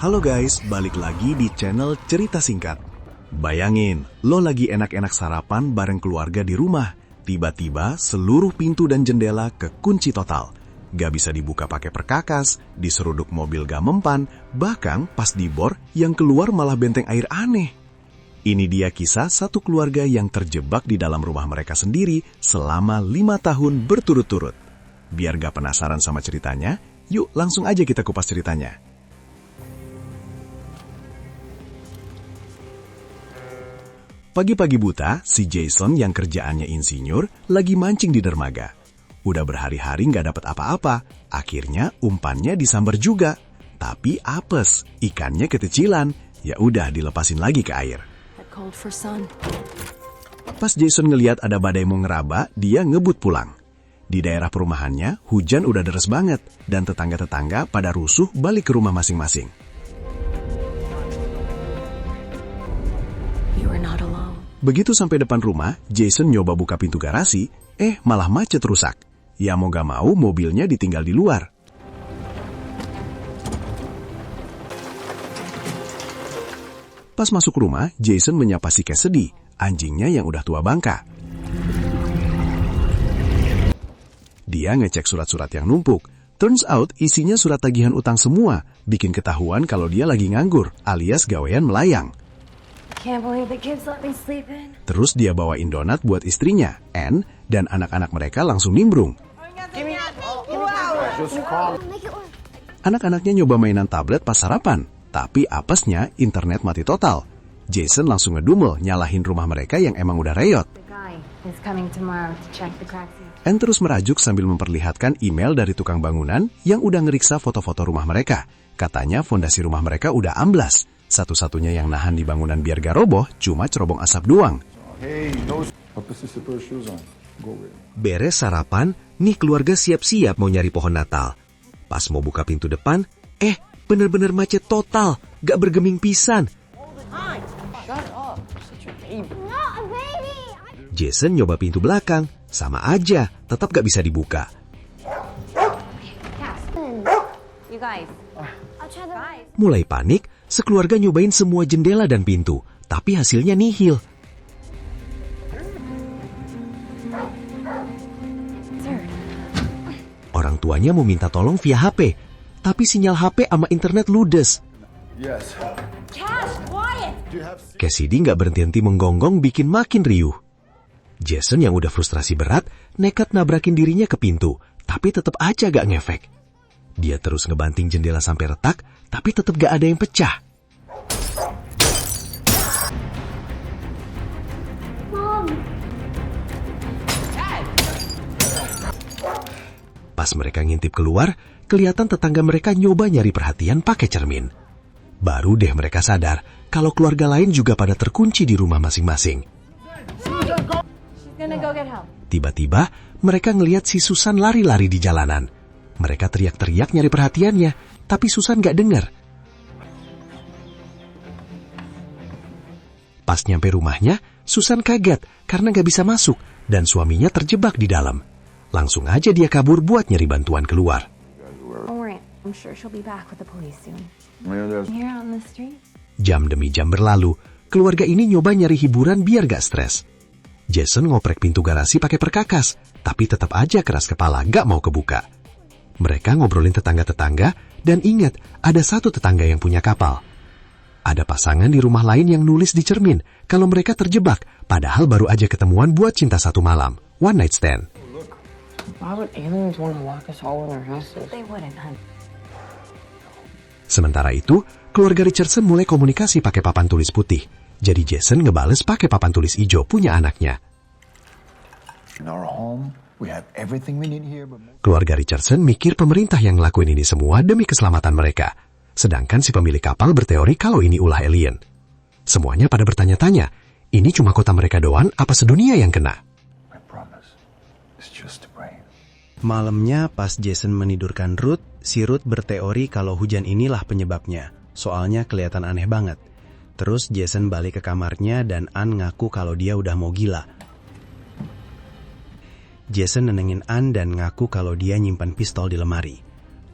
Halo guys, balik lagi di channel Cerita Singkat. Bayangin, lo lagi enak-enak sarapan bareng keluarga di rumah. Tiba-tiba seluruh pintu dan jendela kekunci total. Gak bisa dibuka pakai perkakas, diseruduk mobil gak mempan, bahkan pas dibor yang keluar malah benteng air aneh. Ini dia kisah satu keluarga yang terjebak di dalam rumah mereka sendiri selama 5 tahun berturut-turut. Biar gak penasaran sama ceritanya, yuk langsung aja kita kupas ceritanya. Pagi-pagi buta, si Jason yang kerjaannya insinyur lagi mancing di dermaga. Udah berhari-hari nggak dapat apa-apa, akhirnya umpannya disambar juga. Tapi apes, ikannya ketecilan, ya udah dilepasin lagi ke air. Pas Jason ngelihat ada badai mau ngeraba, dia ngebut pulang. Di daerah perumahannya, hujan udah deres banget, dan tetangga-tetangga pada rusuh balik ke rumah masing-masing. Begitu sampai depan rumah, Jason nyoba buka pintu garasi, malah macet rusak. Ya mau gak mau, mobilnya ditinggal di luar. Pas masuk rumah, Jason menyapa si Cassidy, anjingnya yang udah tua bangka. Dia ngecek surat-surat yang numpuk. Turns out isinya surat tagihan utang semua, bikin ketahuan kalau dia lagi nganggur, alias gawean melayang. Terus dia bawain donat buat istrinya, Anne, dan anak-anak mereka langsung nimbrung. Anak-anaknya nyoba mainan tablet pas sarapan, tapi apesnya internet mati total. Jason langsung ngedumel nyalahin rumah mereka yang emang udah reyot. Anne terus merajuk sambil memperlihatkan email dari tukang bangunan yang udah ngeriksa foto-foto rumah mereka. Katanya fondasi rumah mereka udah amblas. Satu-satunya yang nahan di bangunan biar gak roboh cuma cerobong asap doang. Beres sarapan, nih keluarga siap-siap mau nyari pohon Natal. Pas mau buka pintu depan, bener-bener macet total, gak bergeming pisan. Jason nyoba pintu belakang, sama aja, tetap gak bisa dibuka. Mulai panik, sekeluarga nyobain semua jendela dan pintu, tapi hasilnya nihil. Orang tuanya mau minta tolong via HP, tapi sinyal HP sama internet ludes. Cassidy nggak berhenti-henti menggonggong bikin makin riuh. Jason yang udah frustrasi berat, nekat nabrakin dirinya ke pintu, tapi tetap aja gak ngefek. Dia terus ngebanting jendela sampai retak, tapi tetap gak ada yang pecah. Pas mereka ngintip keluar, kelihatan tetangga mereka nyoba nyari perhatian pakai cermin. Baru deh mereka sadar kalau keluarga lain juga pada terkunci di rumah masing-masing. Tiba-tiba mereka ngelihat si Susan lari-lari di jalanan. Mereka teriak-teriak nyari perhatiannya, tapi Susan gak dengar. Pas nyampe rumahnya, Susan kaget karena gak bisa masuk dan suaminya terjebak di dalam. Langsung aja dia kabur buat nyari bantuan keluar. Jam demi jam berlalu, keluarga ini nyoba nyari hiburan biar gak stres. Jason ngoprek pintu garasi pakai perkakas, tapi tetap aja keras kepala gak mau kebuka. Mereka ngobrolin tetangga-tetangga dan ingat ada satu tetangga yang punya kapal. Ada pasangan di rumah lain yang nulis di cermin kalau mereka terjebak, padahal baru aja ketemuan buat cinta satu malam, one night stand. Sementara itu, keluarga Richardson mulai komunikasi pakai papan tulis putih. Jadi Jason ngebales pakai papan tulis hijau punya anaknya. Keluarga Richardson mikir pemerintah yang ngelakuin ini semua demi keselamatan mereka. Sedangkan si pemilik kapal berteori kalau ini ulah alien. Semuanya pada bertanya-tanya, ini cuma kota mereka doang apa sedunia yang kena? Malamnya pas Jason menidurkan Ruth, si Ruth berteori kalau hujan inilah penyebabnya. Soalnya kelihatan aneh banget. Terus Jason balik ke kamarnya dan Anne ngaku kalau dia udah mau gila. Jason nenengin Anne dan ngaku kalau dia nyimpan pistol di lemari.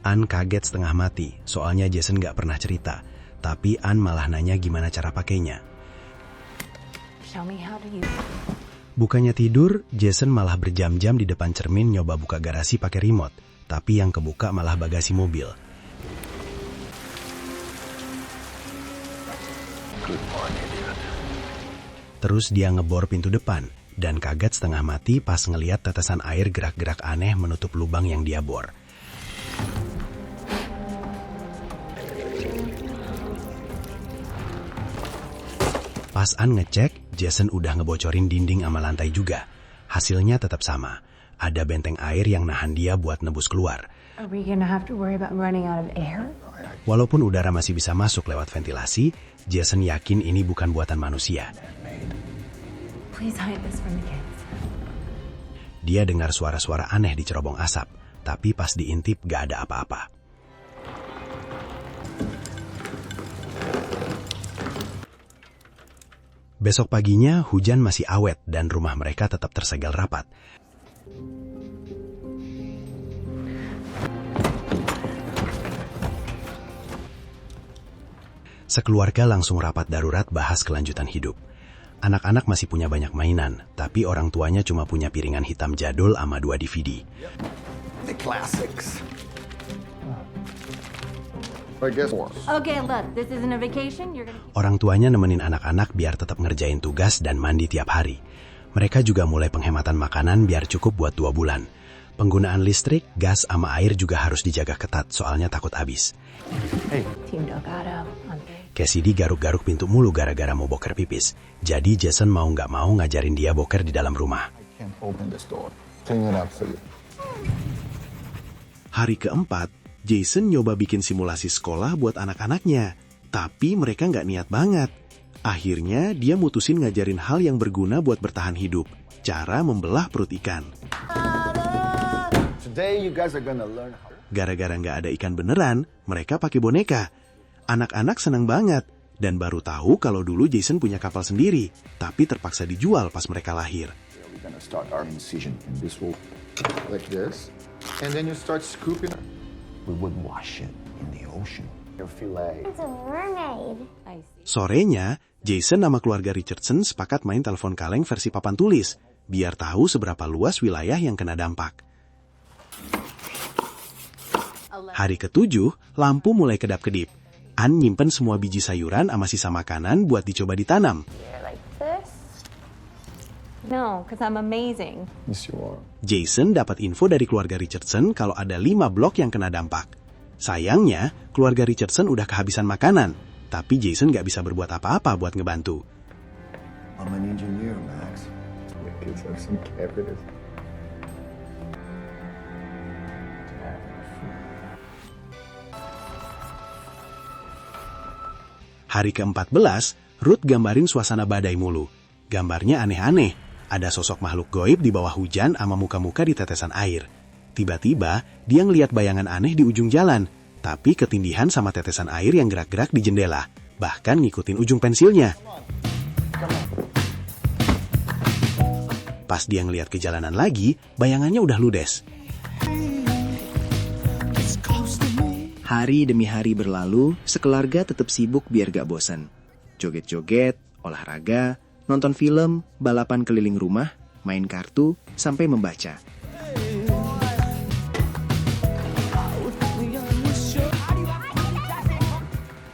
Anne kaget setengah mati, soalnya Jason gak pernah cerita. Tapi Ann malah nanya gimana cara pakainya. Show me how to use it. Bukannya tidur, Jason malah berjam-jam di depan cermin nyoba buka garasi pakai remote. Tapi yang kebuka malah bagasi mobil. Terus dia ngebor pintu depan, dan kaget setengah mati pas ngeliat tetesan air gerak-gerak aneh menutup lubang yang dia bor. Pas Ann ngecek, Jason udah ngebocorin dinding sama lantai juga. Hasilnya tetap sama. Ada benteng air yang nahan dia buat nebus keluar. Are we gonna have to worry about running out of air? Walaupun udara masih bisa masuk lewat ventilasi, Jason yakin ini bukan buatan manusia. Please hide this from the kids. Dia dengar suara-suara aneh di cerobong asap, tapi pas diintip gak ada apa-apa. Besok paginya hujan masih awet dan rumah mereka tetap tersegel rapat. Sekeluarga langsung rapat darurat bahas kelanjutan hidup. Anak-anak masih punya banyak mainan, tapi orang tuanya cuma punya piringan hitam jadul sama 2 DVD. The classics. I guess more. Okay, look, this isn't a vacation. You're gonna. Orang tuanya nemenin anak-anak biar tetap ngerjain tugas dan mandi tiap hari. Mereka juga mulai penghematan makanan biar cukup buat 2 bulan. Penggunaan listrik, gas, sama air juga harus dijaga ketat soalnya takut habis. Hey. Team Delgado. Cassidy garuk-garuk pintu mulu gara-gara mau boker pipis. Jadi Jason mau nggak mau ngajarin dia boker di dalam rumah. I can't open this door. Clean it up for you. Hari keempat, Jason nyoba bikin simulasi sekolah buat anak-anaknya. Tapi mereka nggak niat banget. Akhirnya dia mutusin ngajarin hal yang berguna buat bertahan hidup. Cara membelah perut ikan. Today you guys are gonna learn how. Gara-gara nggak ada ikan beneran, mereka pakai boneka. Anak-anak senang banget, dan baru tahu kalau dulu Jason punya kapal sendiri, tapi terpaksa dijual pas mereka lahir. We're gonna start our incision, and this will like this, and then you start scooping. We would wash it in the ocean. Your fillet. It's a mermaid. I see. Sorenya, Jason sama keluarga Richardson sepakat main telepon kaleng versi papan tulis, biar tahu seberapa luas wilayah yang kena dampak. Hari ke-7, lampu mulai kedap-kedip. Ann nyimpen semua biji sayuran sama sisa makanan buat dicoba ditanam. You're like this? No, because I'm amazing. Yes, you are. Jason dapat info dari keluarga Richardson kalau ada 5 blok yang kena dampak. Sayangnya, keluarga Richardson udah kehabisan makanan, tapi Jason nggak bisa berbuat apa-apa buat ngebantu. I'm an engineer, Max. The kids have some evidence. Hari ke-14, Ruth gambarin suasana badai mulu. Gambarnya aneh-aneh. Ada sosok makhluk goib di bawah hujan sama muka-muka di tetesan air. Tiba-tiba, dia ngeliat bayangan aneh di ujung jalan, tapi ketindihan sama tetesan air yang gerak-gerak di jendela, bahkan ngikutin ujung pensilnya. Pas dia ngeliat ke jalanan lagi, bayangannya udah ludes. Hari demi hari berlalu, sekeluarga tetap sibuk biar gak bosan. Joget-joget, olahraga, nonton film, balapan keliling rumah, main kartu, sampai membaca.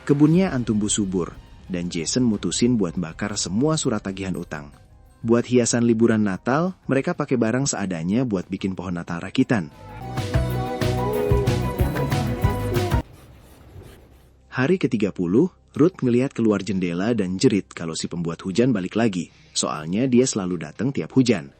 Kebunnya tumbuh subur, dan Jason mutusin buat bakar semua surat tagihan utang. Buat hiasan liburan Natal, mereka pakai barang seadanya buat bikin pohon Natal rakitan. Hari ke-30, Ruth ngelihat keluar jendela dan jerit kalau si pembuat hujan balik lagi. Soalnya dia selalu datang tiap hujan.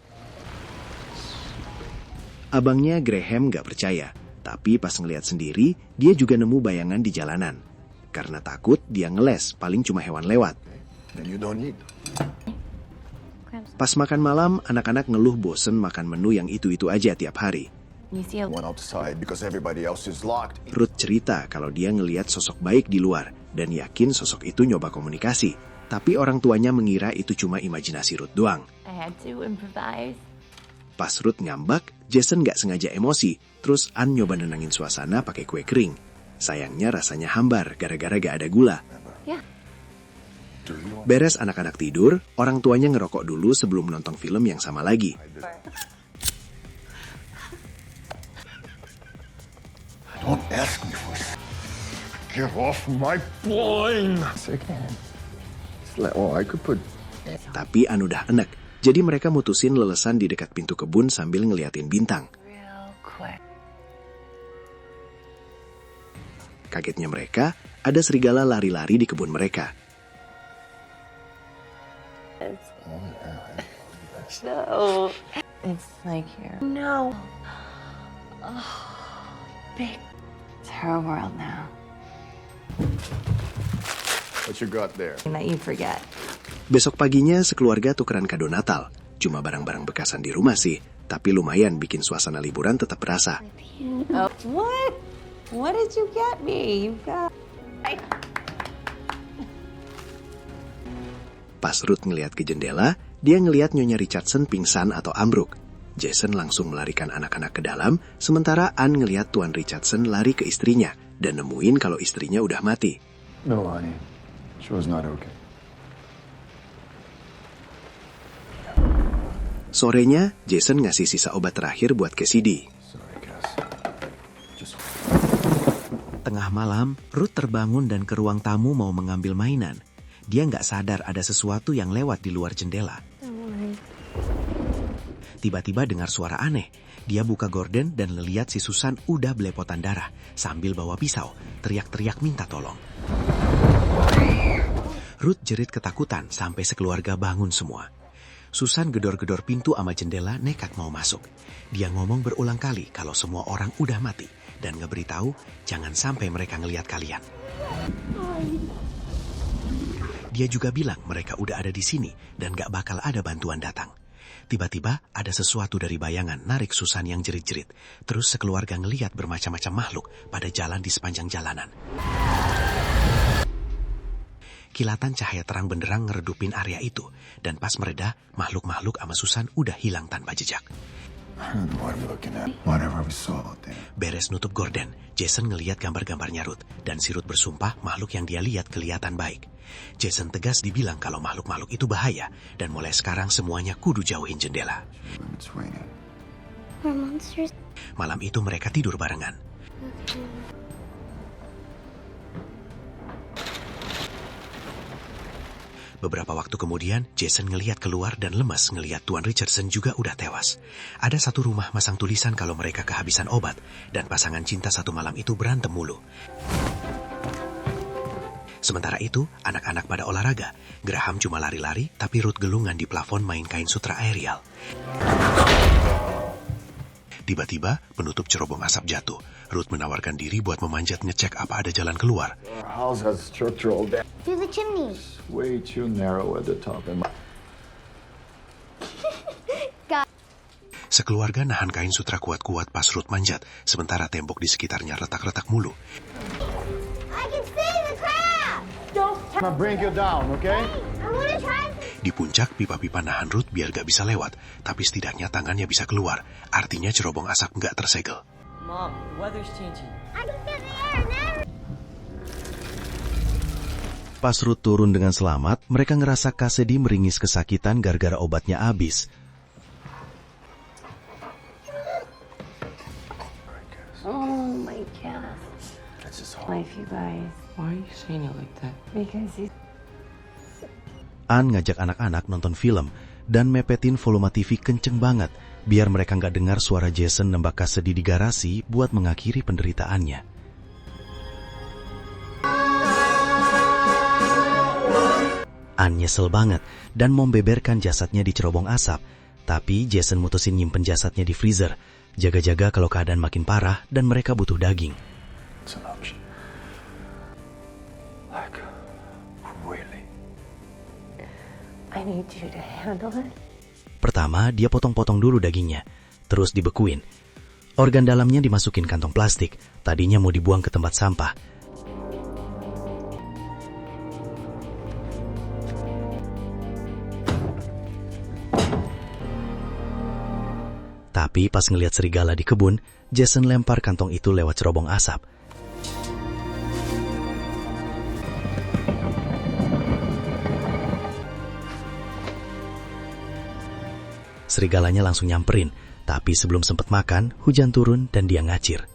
Abangnya Graham gak percaya, tapi pas ngelihat sendiri, dia juga nemu bayangan di jalanan. Karena takut, dia ngeles, paling cuma hewan lewat. Then you don't eat. Pas makan malam, anak-anak ngeluh bosen makan menu yang itu-itu aja tiap hari. You see a Went outside because everybody else is locked. Ruth cerita kalau dia ngelihat sosok baik di luar dan yakin sosok itu nyoba komunikasi. Tapi orang tuanya mengira itu cuma imajinasi Ruth doang. I had to improvise. Pas Ruth ngambak, Jason gak sengaja emosi. Terus Ann nyoba nenangin suasana pakai kue kering. Sayangnya rasanya hambar gara-gara gak ada gula. Yeah. Beres anak-anak tidur, orang tuanya ngerokok dulu sebelum menonton film yang sama lagi. Don't ask me for it. Get off my blind. Second. It's like, oh, I could put. Tapi An udah enek, jadi mereka mutusin lelesan di dekat pintu kebun sambil ngeliatin bintang. Real quick. Kagetnya mereka, ada serigala lari-lari di kebun mereka. No. It's like here. No. Oh, big. It's her world now. What you got there? That you forget. Besok paginya sekeluarga tukeran kado Natal. Cuma barang-barang bekasan di rumah sih, tapi lumayan bikin suasana liburan tetap berasa. Oh, what? What did you get me? You got. Pas Ruth ngeliat ke jendela, dia ngeliat Nyonya Richardson pingsan atau ambruk. Jason langsung melarikan anak-anak ke dalam, sementara Ann ngeliat Tuan Richardson lari ke istrinya dan nemuin kalau istrinya udah mati. No, honey. She was not okay. Sorenya, Jason ngasih sisa obat terakhir buat Cassidy. Sorry, Cass. Just. Tengah malam, Ruth terbangun dan ke ruang tamu mau mengambil mainan. Dia nggak sadar ada sesuatu yang lewat di luar jendela. Tiba-tiba dengar suara aneh. Dia buka gorden dan ngeliat si Susan udah belepotan darah. Sambil bawa pisau, teriak-teriak minta tolong. Ruth jerit ketakutan sampai sekeluarga bangun semua. Susan gedor-gedor pintu sama jendela nekat mau masuk. Dia ngomong berulang kali kalau semua orang udah mati. Dan ngeberitahu jangan sampai mereka ngeliat kalian. Dia juga bilang mereka udah ada di sini dan gak bakal ada bantuan datang. Tiba-tiba ada sesuatu dari bayangan narik Susan yang jerit-jerit. Terus sekeluarga ngeliat bermacam-macam makhluk pada jalan di sepanjang jalanan. Kilatan cahaya terang benderang ngeredupin area itu. Dan pas mereda, makhluk-makhluk sama Susan udah hilang tanpa jejak. I don't know what I'm looking at. Whatever we saw out there. Beres nutup gorden, Jason ngeliat gambar-gambarnya Ruth. Dan si Ruth bersumpah makhluk yang dia lihat kelihatan baik. Jason tegas dibilang kalau makhluk-makhluk itu bahaya. Dan mulai sekarang semuanya kudu jauhin jendela. It's raining. We're monsters. Malam itu mereka tidur barengan. Beberapa waktu kemudian, Jason ngeliat keluar dan lemas ngeliat Tuan Richardson juga udah tewas. Ada satu rumah masang tulisan kalau mereka kehabisan obat, dan pasangan cinta satu malam itu berantem mulu. Sementara itu, anak-anak pada olahraga. Graham cuma lari-lari, tapi Ruth gelungan di plafon main kain sutra aerial. Tiba-tiba, penutup cerobong asap jatuh. Ruth menawarkan diri buat memanjat ngecek apa ada jalan keluar. Our house has structural damage. Through the chimney. Way too narrow at the top. And Sekeluarga nahan kain sutra kuat-kuat pas Ruth manjat, sementara tembok di sekitarnya retak-retak mulu. I can see the crab. Don't. I'm gonna bring you down, okay? I want to try. Di puncak, pipa-pipa nahan Ruth biar gak bisa lewat, tapi setidaknya tangannya bisa keluar. Artinya cerobong asap gak tersegel. Mom, the weather's changing. I can feel the air now. Pas Ruth turun dengan selamat, mereka ngerasa Cassidy meringis kesakitan gara-gara obatnya habis. Oh my God. That's just all. Life, you guys. Why are you saying it like that? Because you. Ann ngajak anak-anak nonton film dan mepetin volume TV kenceng banget biar mereka nggak dengar suara Jason nembak Cassidy di garasi buat mengakhiri penderitaannya. Ann nyesel banget dan membeberkan jasadnya di cerobong asap, tapi Jason mutusin nyimpen jasadnya di freezer, jaga-jaga kalau keadaan makin parah dan mereka butuh daging. It's an option. Like, really? I need you to handle it. Pertama, dia potong-potong dulu dagingnya, terus dibekuin. Organ dalamnya dimasukin kantong plastik, tadinya mau dibuang ke tempat sampah. Tapi pas ngeliat serigala di kebun, Jason lempar kantong itu lewat cerobong asap. Serigalanya langsung nyamperin, tapi sebelum sempat makan, hujan turun dan dia ngacir.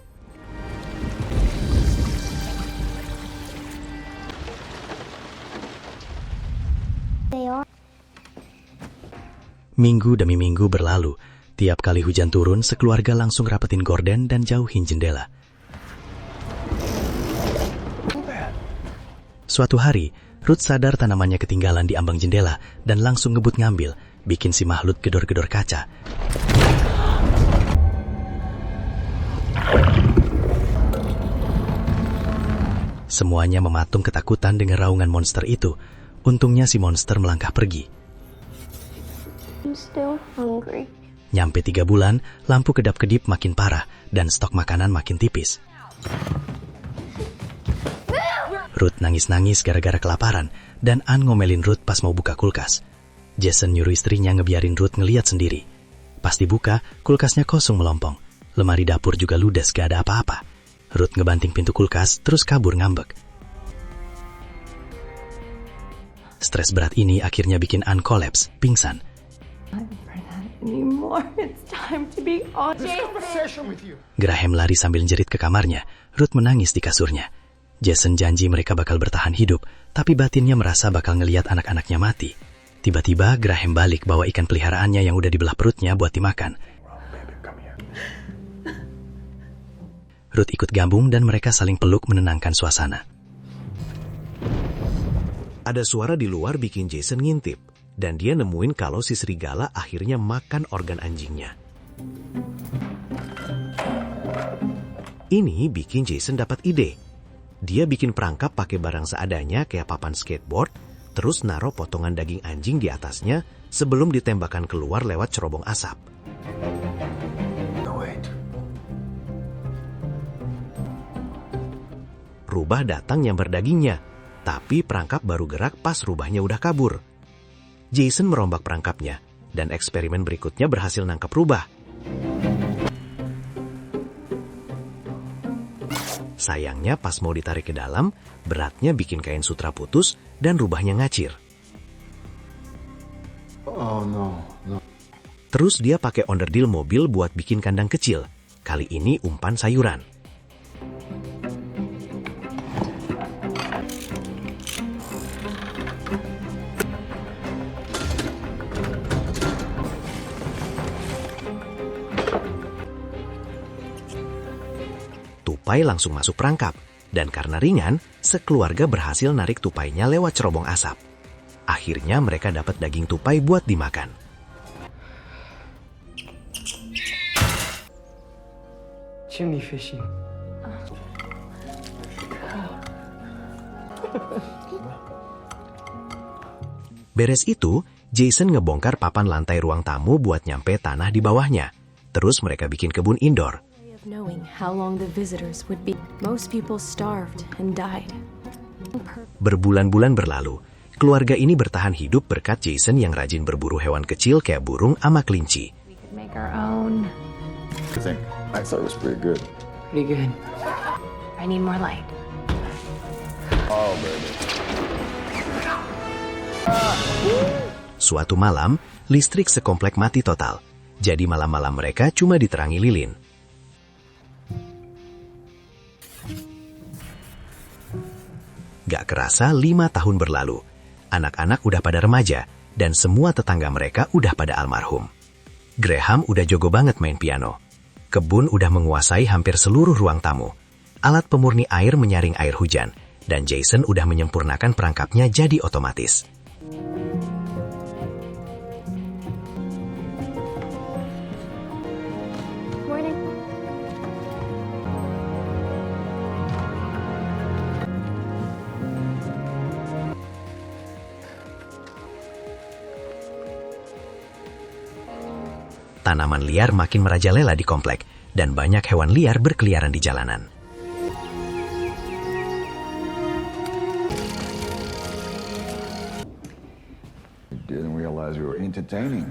Minggu demi minggu berlalu. Tiap kali hujan turun, sekeluarga langsung rapetin gorden dan jauhin jendela. Suatu hari, Ruth sadar tanamannya ketinggalan di ambang jendela dan langsung ngebut ngambil, bikin si makhluk gedor-gedor kaca. Semuanya mematung ketakutan dengan raungan monster itu. Untungnya si monster melangkah pergi. I'm still hungry. Nyampe 3 bulan, lampu kedap-kedip makin parah dan stok makanan makin tipis. Ruth nangis-nangis gara-gara kelaparan dan Ann ngomelin Ruth pas mau buka kulkas. Jason nyuruh istrinya ngebiarin Ruth ngeliat sendiri. Pas dibuka, kulkasnya kosong melompong. Lemari dapur juga ludes, gak ada apa-apa. Ruth ngebanting pintu kulkas, terus kabur ngambek. Stres berat ini akhirnya bikin Ann kolaps, pingsan. Anymore. It's time to be honest. Graham lari sambil jerit ke kamarnya. Ruth menangis di kasurnya. Jason janji mereka bakal bertahan hidup, tapi batinnya merasa bakal ngeliat anak-anaknya mati. Tiba-tiba Graham balik bawa ikan peliharaannya yang udah dibelah perutnya buat dimakan. Ruth ikut gabung dan mereka saling peluk menenangkan suasana. Ada suara di luar bikin Jason ngintip, dan dia nemuin kalau si serigala akhirnya makan organ anjingnya. Ini bikin Jason dapat ide. Dia bikin perangkap pakai barang seadanya kayak papan skateboard, terus naruh potongan daging anjing di atasnya sebelum ditembakkan keluar lewat cerobong asap. Rubah datang nyamber dagingnya, tapi perangkap baru gerak pas rubahnya udah kabur. Jason merombak perangkapnya, dan eksperimen berikutnya berhasil nangkap rubah. Sayangnya pas mau ditarik ke dalam, beratnya bikin kain sutra putus dan rubahnya ngacir. Oh no. Terus dia pakai onderdil mobil buat bikin kandang kecil. Kali ini umpan sayuran. Tupai langsung masuk perangkap, dan karena ringan, sekeluarga berhasil narik tupainya lewat cerobong asap. Akhirnya mereka dapat daging tupai buat dimakan. Chimney fishing. Beres itu, Jason ngebongkar papan lantai ruang tamu buat nyampe tanah di bawahnya. Terus mereka bikin kebun indoor. Knowing how long the visitors would be. Most people starved and died. Berbulan-bulan berlalu, keluarga ini bertahan hidup berkat Jason yang rajin berburu hewan kecil kayak burung sama kelinci. We could make our own. I thought it was pretty good. Pretty good. I need more light. Oh, baby. Suatu malam, listrik sekomplek mati total. Jadi malam-malam mereka cuma diterangi lilin. Gak kerasa 5 tahun berlalu. Anak-anak udah pada remaja, dan semua tetangga mereka udah pada almarhum. Graham udah jago banget main piano. Kebun udah menguasai hampir seluruh ruang tamu. Alat pemurni air menyaring air hujan, dan Jason udah menyempurnakan perangkapnya jadi otomatis. Morning. Tanaman liar makin merajalela di komplek, dan banyak hewan liar berkeliaran di jalanan. Didn't realize we were entertaining.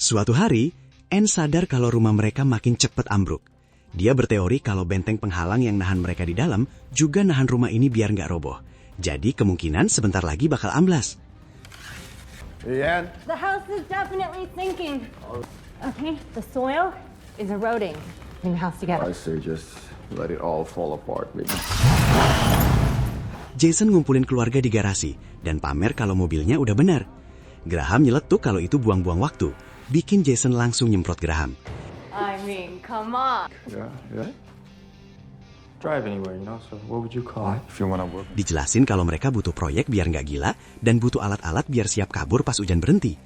Suatu hari, Anne sadar kalau rumah mereka makin cepat ambruk. Dia berteori kalau benteng penghalang yang nahan mereka di dalam juga nahan rumah ini biar nggak roboh. Jadi kemungkinan sebentar lagi bakal amblas. Ian? The house is definitely sinking. Okay, the soil is eroding. Bring the house together. I say just let it all fall apart, baby. Jason ngumpulin keluarga di garasi dan pamer kalau mobilnya udah benar. Graham nyeletuk kalau itu buang-buang waktu. Bikin Jason langsung nyemprot Graham. I mean, come on. Yeah? Drive anywhere, you know, so what would you call it? If you wanna work. Dijelasin kalau mereka butuh proyek biar nggak gila dan butuh alat-alat biar siap kabur pas hujan berhenti.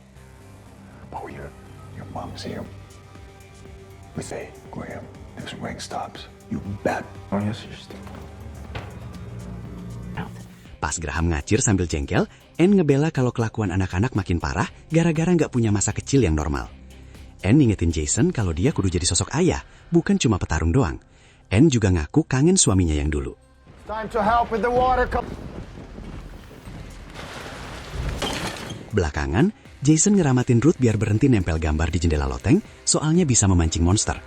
Oh, your mom's here. We say, Graham, if rain stops, you bet. Oh, yes, you're stupid. Pas Graham ngacir sambil jengkel, Anne ngebela kalau kelakuan anak-anak makin parah gara-gara nggak punya masa kecil yang normal. Anne ngingetin Jason kalau dia kudu jadi sosok ayah, bukan cuma petarung doang. Anne juga ngaku kangen suaminya yang dulu. Time to help with the water. Belakangan, Jason ngeramatin Ruth biar berhenti nempel gambar di jendela loteng, soalnya bisa memancing monster.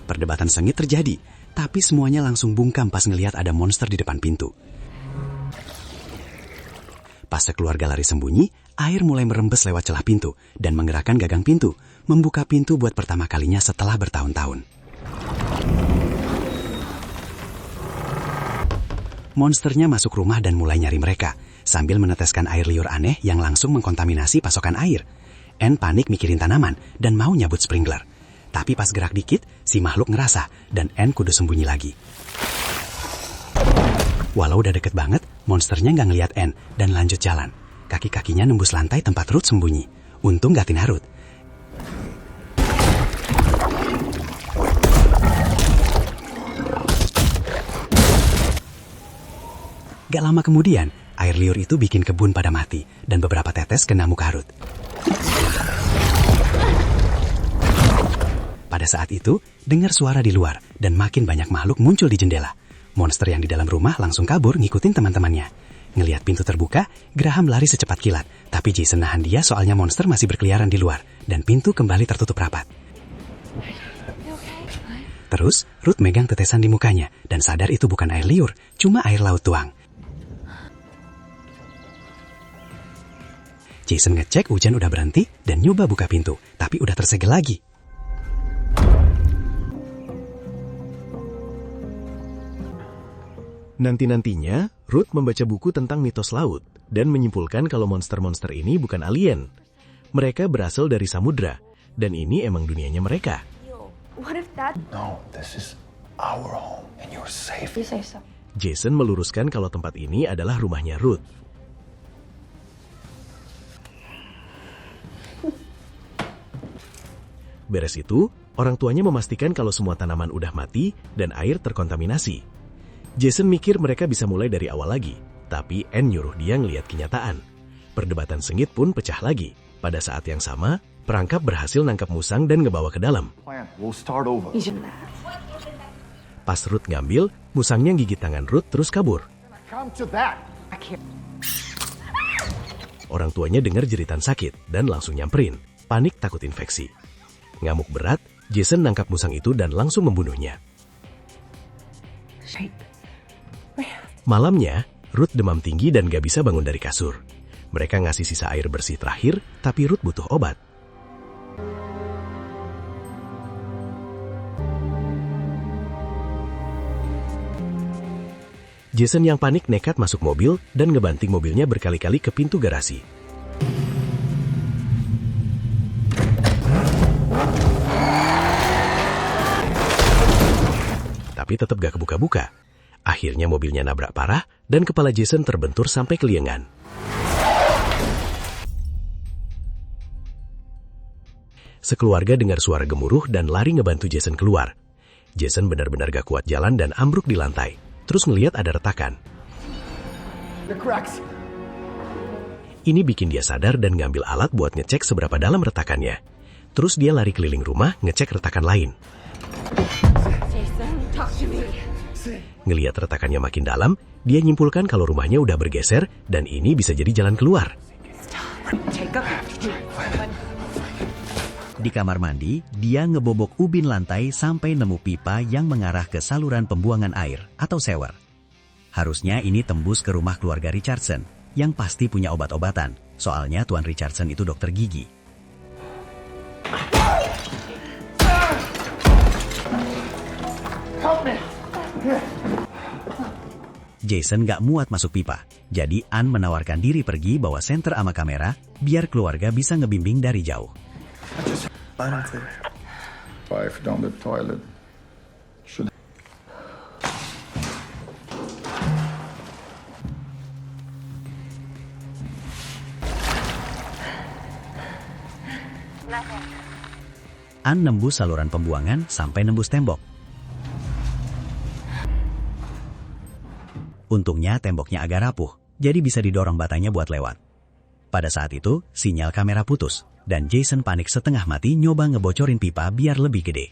Perdebatan sengit terjadi, tapi semuanya langsung bungkam pas ngelihat ada monster di depan pintu. Pas sekeluarga lari sembunyi, air mulai merembes lewat celah pintu dan menggerakkan gagang pintu, membuka pintu buat pertama kalinya setelah bertahun-tahun. Monsternya masuk rumah dan mulai nyari mereka, sambil meneteskan air liur aneh yang langsung mengkontaminasi pasokan air. Anne panik mikirin tanaman dan mau nyabut sprinkler. Tapi pas gerak dikit, si makhluk ngerasa dan Anne kudu sembunyi lagi. Walau udah deket banget, monsternya nggak ngeliat Anne dan lanjut jalan. Kaki-kakinya nembus lantai tempat Ruth sembunyi. Untung gak Tina Ruth. Gak lama kemudian, air liur itu bikin kebun pada mati dan beberapa tetes kena muka Ruth. Pada saat itu, dengar suara di luar dan makin banyak makhluk muncul di jendela. Monster yang di dalam rumah langsung kabur ngikutin teman-temannya. Ngelihat pintu terbuka, Graham lari secepat kilat, tapi Jason nahan dia soalnya monster masih berkeliaran di luar dan pintu kembali tertutup rapat. Terus, Ruth megang tetesan di mukanya dan sadar itu bukan air liur, cuma air laut tuang. Jason ngecek hujan udah berhenti dan nyoba buka pintu, tapi udah tersegel lagi. Nanti-nantinya, Ruth membaca buku tentang mitos laut dan menyimpulkan kalau monster-monster ini bukan alien. Mereka berasal dari samudra, dan ini emang dunianya mereka. What if that... No, this is our home and you're safe. You say so. Jason meluruskan kalau tempat ini adalah rumahnya Ruth. Beres itu, orang tuanya memastikan kalau semua tanaman udah mati dan air terkontaminasi. Jason mikir mereka bisa mulai dari awal lagi, tapi Anne nyuruh dia ngeliat kenyataan. Perdebatan sengit pun pecah lagi. Pada saat yang sama, perangkap berhasil nangkap musang dan ngebawa ke dalam. We'll start over. Pas Ruth ngambil, musangnya gigit tangan Ruth terus kabur. Come to that. Orang tuanya dengar jeritan sakit dan langsung nyamperin. Panik takut infeksi. Ngamuk berat, Jason nangkap musang itu dan langsung membunuhnya. Malamnya, Ruth demam tinggi dan gak bisa bangun dari kasur. Mereka ngasih sisa air bersih terakhir, tapi Ruth butuh obat. Jason yang panik nekat masuk mobil dan ngebanting mobilnya berkali-kali ke pintu garasi. Tapi tetap gak kebuka-buka. Akhirnya mobilnya nabrak parah dan kepala Jason terbentur sampai ke lengan. Sekeluarga dengar suara gemuruh dan lari ngebantu Jason keluar. Jason benar-benar gak kuat jalan dan ambruk di lantai. Terus ngeliat ada retakan. Ini bikin dia sadar dan ngambil alat buat ngecek seberapa dalam retakannya. Terus dia lari keliling rumah ngecek retakan lain. Ngeliat retakannya makin dalam, dia nyimpulkan kalau rumahnya udah bergeser dan ini bisa jadi jalan keluar. Di kamar mandi, dia ngebobok ubin lantai sampai nemu pipa yang mengarah ke saluran pembuangan air atau sewer. Harusnya ini tembus ke rumah keluarga Richardson, yang pasti punya obat-obatan, Soalnya Tuan Richardson itu dokter gigi. Jason gak muat masuk pipa, jadi Ann menawarkan diri pergi bawa senter sama kamera biar keluarga bisa ngebimbing dari jauh. Five down the toilet. Should... Ann nembus saluran pembuangan sampai nembus tembok. Untungnya temboknya agak rapuh, jadi bisa didorong batanya buat lewat. Pada saat itu, sinyal kamera putus, dan Jason panik setengah mati nyoba ngebocorin pipa biar lebih gede.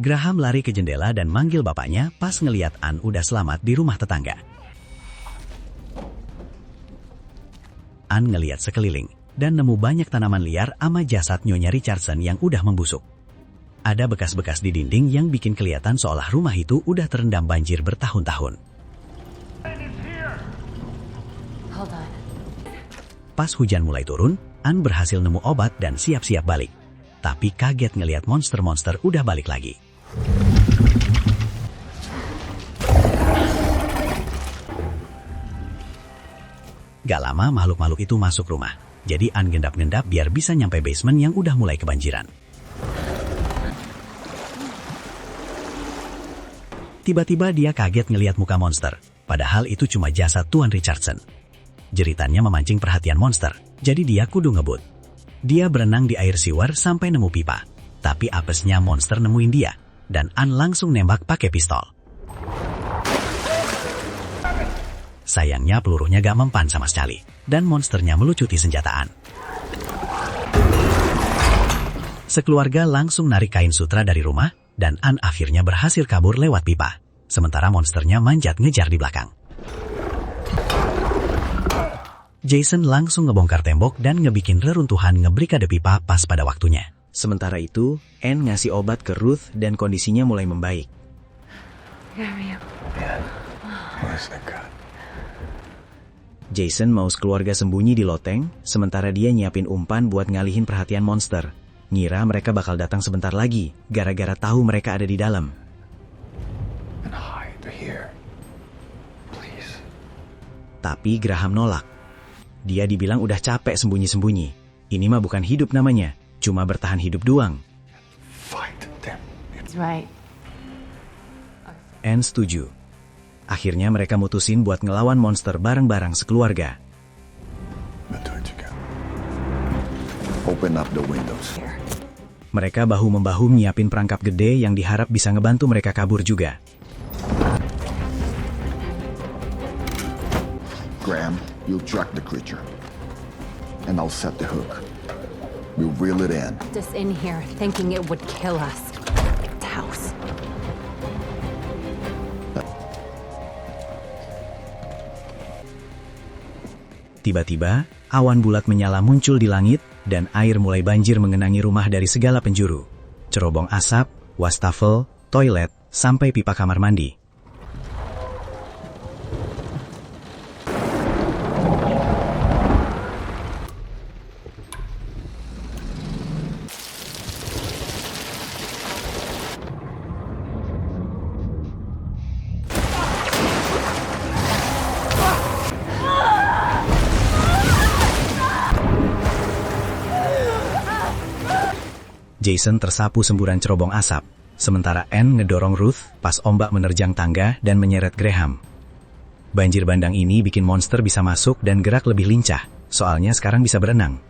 Graham lari ke jendela dan manggil bapaknya pas ngeliat Ann udah selamat di rumah tetangga. Ann ngeliat sekeliling, dan nemu banyak tanaman liar ama jasad Nyonya Richardson yang udah membusuk. Ada bekas-bekas di dinding yang bikin kelihatan seolah rumah itu udah terendam banjir bertahun-tahun. Hold on. Pas hujan mulai turun, Ann berhasil nemu obat dan siap-siap balik. Tapi kaget ngelihat monster-monster udah balik lagi. Gak lama makhluk-makhluk itu masuk rumah. Jadi Ann gendap-gendap biar bisa nyampe basement yang udah mulai kebanjiran. Tiba-tiba dia kaget ngelihat muka monster, padahal itu cuma jasad Tuan Richardson. Jeritannya memancing perhatian monster, jadi dia kudu ngebut. Dia berenang di air sewer sampai nemu pipa, tapi apesnya monster nemuin dia, dan Ann langsung nembak pakai pistol. Sayangnya pelurunya gak mempan sama sekali, dan monsternya melucuti senjata Ann. Sekeluarga langsung narik kain sutra dari rumah, dan Ann akhirnya berhasil kabur lewat pipa. Sementara monsternya manjat ngejar di belakang. Jason langsung ngebongkar tembok dan ngebikin reruntuhan ngebrikade pipa pas pada waktunya. Sementara itu, Ann ngasih obat ke Ruth dan kondisinya mulai membaik. Jason mau sekeluarga sembunyi di loteng, sementara dia nyiapin umpan buat ngalihin perhatian monster. Ngira mereka bakal datang sebentar lagi, gara-gara tahu mereka ada di dalam. And hide here. Please. Tapi Graham nolak. Dia dibilang udah capek sembunyi-sembunyi. Ini mah bukan hidup namanya, cuma bertahan hidup doang. Fight them. That's right. Ann setuju. Akhirnya mereka mutusin buat ngelawan monster bareng-bareng sekeluarga. Open up the windows. Mereka bahu-membahu nyiapin perangkap gede yang diharap bisa ngebantu mereka kabur juga. Graham, you'll track the creature. And I'll set the hook. We'll reel it in. Just in here, thinking it would kill us. It's a house. Tiba-tiba, awan bulat menyala muncul di langit, dan air mulai banjir mengenangi rumah dari segala penjuru. Cerobong asap, wastafel, toilet, sampai pipa kamar mandi. Jason tersapu semburan cerobong asap, sementara Ann ngedorong Ruth pas ombak menerjang tangga dan menyeret Graham. Banjir bandang ini bikin monster bisa masuk dan gerak lebih lincah, soalnya sekarang bisa berenang.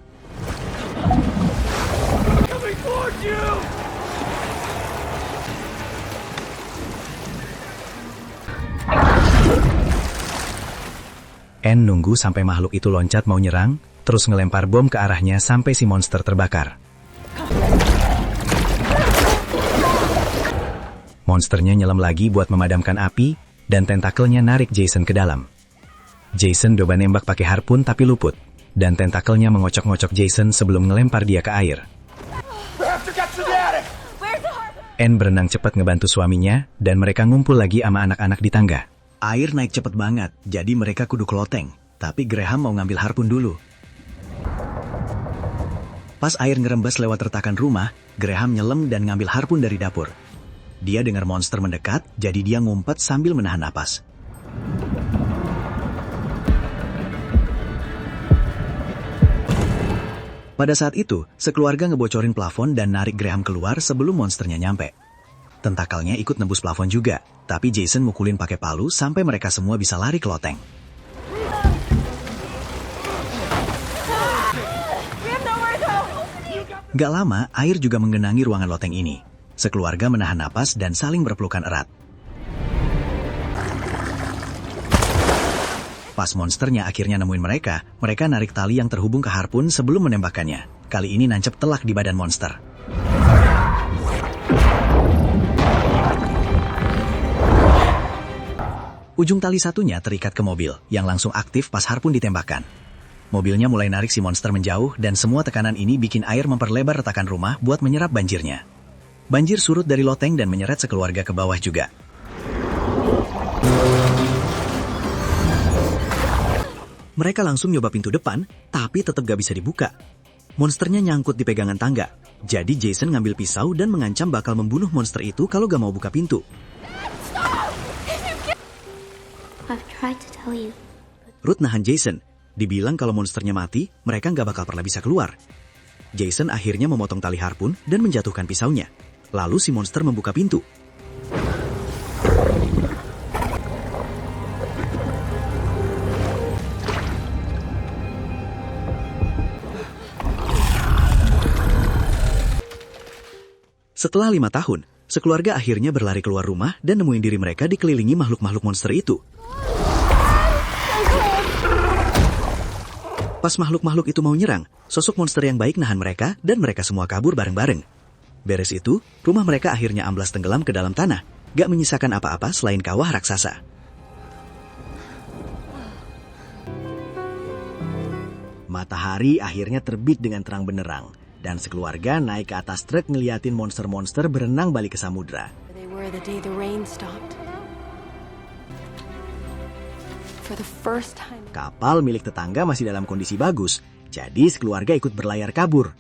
Ann nunggu sampai makhluk itu loncat mau nyerang, terus ngelempar bom ke arahnya sampai si monster terbakar. Monsternya nyelam lagi buat memadamkan api, dan tentakelnya narik Jason ke dalam. Jason coba nembak pakai harpun tapi luput, dan tentakelnya mengocok-ngocok Jason sebelum ngelempar dia ke air. Ann berenang cepat ngebantu suaminya, dan mereka ngumpul lagi sama anak-anak di tangga. Air naik cepet banget, jadi mereka kudu keloteng. Tapi Graham mau ngambil harpun dulu. Pas air ngerembes lewat retakan rumah, Graham nyelam dan ngambil harpun dari dapur. Dia dengar monster mendekat, jadi dia ngumpet sambil menahan napas. Pada saat itu, sekeluarga ngebocorin plafon dan narik Graham keluar sebelum monsternya nyampe. Tentakelnya ikut nembus plafon juga, tapi Jason mukulin pakai palu sampai mereka semua bisa lari ke loteng. Gak lama, air juga menggenangi ruangan loteng ini. Sekeluarga menahan napas dan saling berpelukan erat. Pas monsternya akhirnya nemuin mereka narik tali yang terhubung ke harpun sebelum menembakkannya. Kali ini nancep telak di badan monster. Ujung tali satunya terikat ke mobil, yang langsung aktif pas harpun ditembakkan. Mobilnya mulai narik si monster menjauh dan semua tekanan ini bikin air memperlebar retakan rumah buat menyerap banjirnya. Banjir surut dari loteng dan menyeret sekeluarga ke bawah juga. Mereka langsung nyoba pintu depan, tapi tetap gak bisa dibuka. Monsternya nyangkut di pegangan tangga. Jadi Jason ngambil pisau dan mengancam bakal membunuh monster itu kalau gak mau buka pintu. I've tried to tell you. Ruth nahan Jason. Dibilang kalau monsternya mati, mereka nggak bakal pernah bisa keluar. Jason akhirnya memotong tali harpun dan menjatuhkan pisaunya. Lalu si monster membuka pintu. Setelah 5 tahun, sekeluarga akhirnya berlari keluar rumah dan nemuin diri mereka dikelilingi makhluk-makhluk monster itu. Pas makhluk-makhluk itu mau nyerang, sosok monster yang baik nahan mereka dan mereka semua kabur bareng-bareng. Beres itu, rumah mereka akhirnya amblas tenggelam ke dalam tanah, gak menyisakan apa-apa selain kawah raksasa. Matahari akhirnya terbit dengan terang benderang, dan sekeluarga naik ke atas truk ngeliatin monster-monster berenang balik ke samudra. They were the day the rain stopped. For the first time. Kapal milik tetangga masih dalam kondisi bagus, jadi sekeluarga ikut berlayar kabur.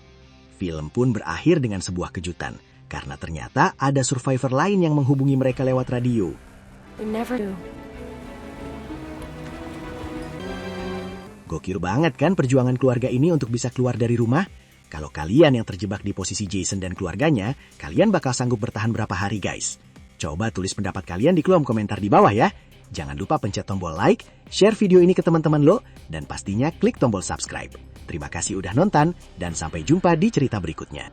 Film pun berakhir dengan sebuah kejutan, karena ternyata ada survivor lain yang menghubungi mereka lewat radio. They never do. Gokil banget kan perjuangan keluarga ini untuk bisa keluar dari rumah? Kalau kalian yang terjebak di posisi Jason dan keluarganya, kalian bakal sanggup bertahan berapa hari guys? Coba tulis pendapat kalian di kolom komentar di bawah ya. Jangan lupa pencet tombol like, share video ini ke teman-teman lo, dan pastinya klik tombol subscribe. Terima kasih udah nonton, dan sampai jumpa di cerita berikutnya.